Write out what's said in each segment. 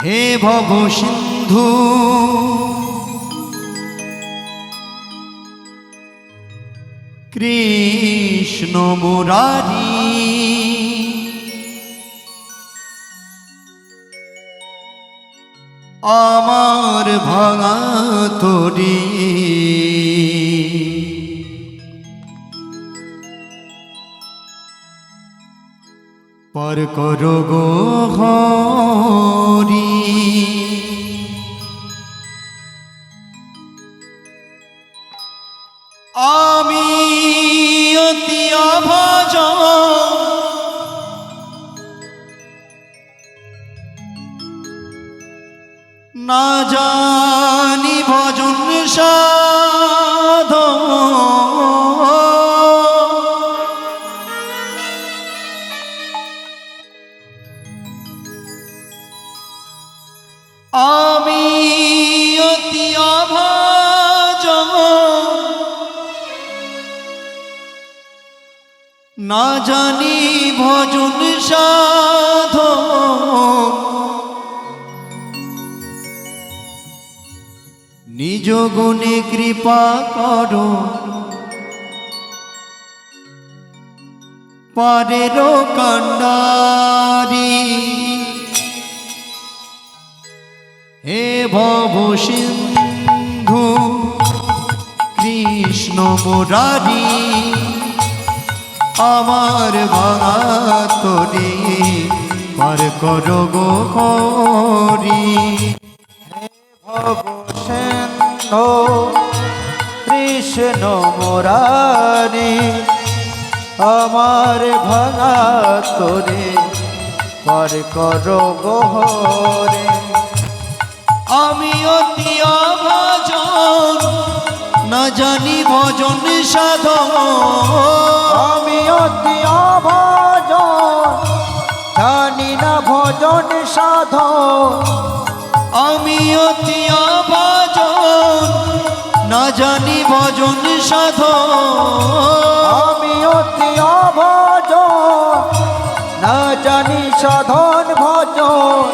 হে ভব সিন্ধু কৃষ্ণ মুরারি আমার ভাঙা তরি পার করো গো হরি। আমি অতি অভাজন না জানি ভজন সাধন, আমি অতি অভাজন না জানি ভজন সাধন, নিজ গুণে কৃপা করো পারের কান্ডারি। হে ভব সিন্ধু কৃষ্ণ মুরারি আমার ভাঙা তরি পার করো গো হরি। ভব সিন্ধু কৃষ্ণ মুরারি আমার ভাঙা তরি পার করো গো হরি। আমি অতি অভাজন না জানি ভজন সাধন, আমি অতি অভাজন জানি না ভজন সাধন, আমি অতি অভাজন না জানি ভজন সাধন, আমি অতি অভাজন না জানি সাধন ভজন,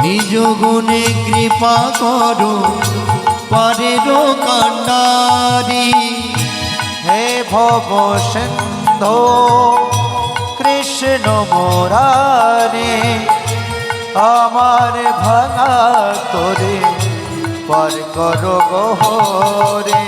নিজ গুণে কৃপা করো পারের কান্ডারি। হে ভব সিন্ধু কৃষ্ণ মুরারি আমার ভাঙা তরি পার করো গো হরি।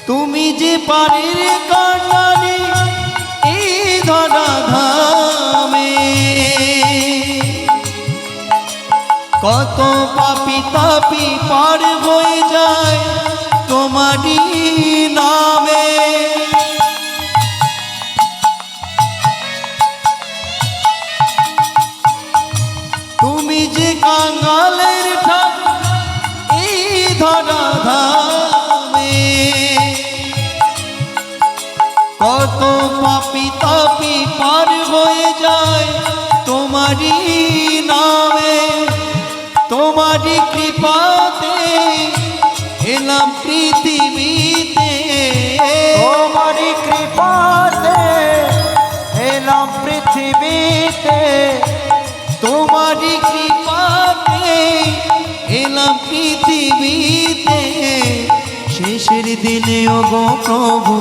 তুমি যে পারের কান্ডারি এই ধরা ধামে, কত পাপি তাপি পার হয়ে যায় তোমারই নামে। তুমি যে কাঙ্গালের ঠাকুর এই ধরা ধামে, কত পাপি তাপি পার হয়ে যায় তোমারই নামে। তোমারই কৃপাতে এলাম পৃথিবীতে, তোমারই কৃপাতে এলাম পৃথিবীতে, দিনে ওগো প্রভু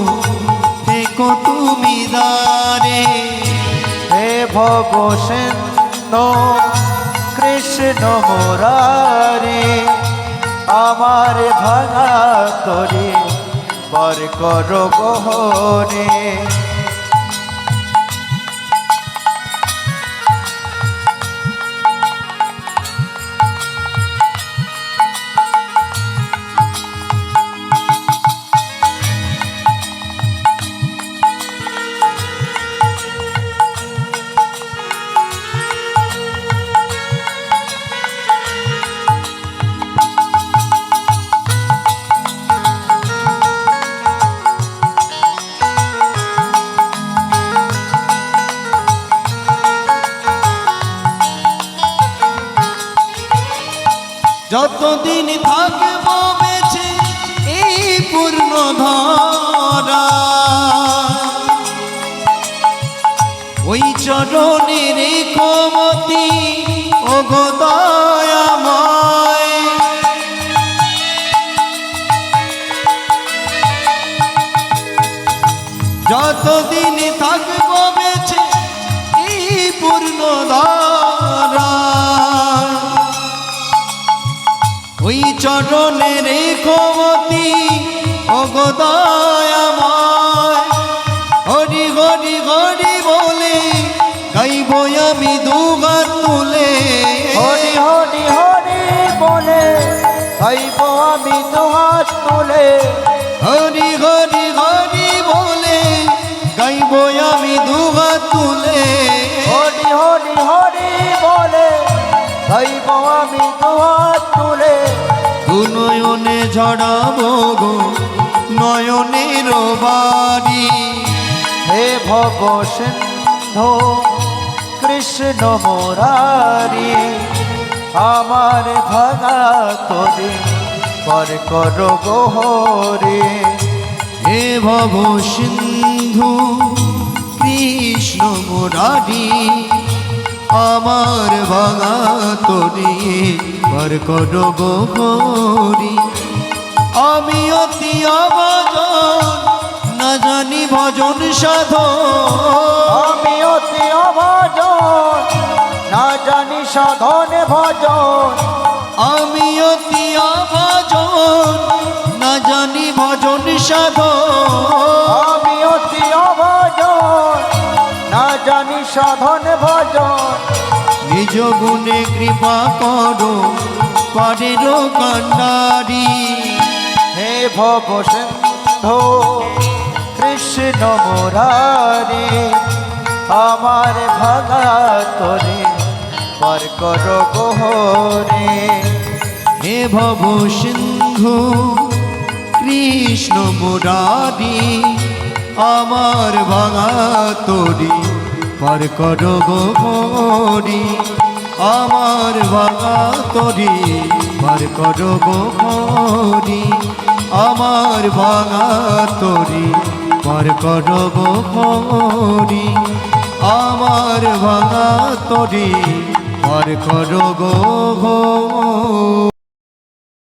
থেকো তুমি দ্বারে। হে ভব সিন্ধু কৃষ্ণ মুরারে, আমার ভাঙা তরে পার করো গহরে। যতদিন থাকব বেঁচে এই পূর্ণ ধরা, ওই চরণের ক্ষমতি ওগো দয়াময়। যতদিন থাকব বেঁচে এই পূর্ণ ধরা, ওই চরণের ক্ষমতি ওগো দয়াময়। হরি হরি হরি বলে গাইব আমি দুহাত তুলে। হরি হরি হরি বলে গাইব আমি দুহাত তুলে। হরি হরি হরি বলে গাইব আমি দুহাত তুলে। হরি হরি হরি বলে গাইব আমি দুহাত তুলে। দু নয়নে ঝড়াবো গো নয়নের বাড়ি। হে ভব সিন্ধু কৃষ্ণ মুরারি, আমার ভাঙা তরে পার করো গহরে। হে ভব সিন্ধু কৃষ্ণ মুরারি, আমার ভাঙা তরে পার করো গহরি। আমি অতি অভাজন না জানি ভজন সাধন। আমি অতি অভাজন না জানি সাধন ভজন। আমি অতি অভাজন না জানি ভজন সাধন। আমি অতি অভাজন না জানি সাধন ভজন। নিজ গুণে কৃপা করো পারেরও কান্ডারি। হে ভব সিন্ধু কৃষ্ণ মুরারি, আমার ভাঙা তরে পার করো গহরে। হে ভব সিন্ধু কৃষ্ণ মুরারি, আমার ভাঙা তরি পার করো গহরি। আমার ভাঙা তরি পার করো গহরি। আমার ভাঙা তরি পার করো গহরি। আমার ভাঙা তরি পার করো গো।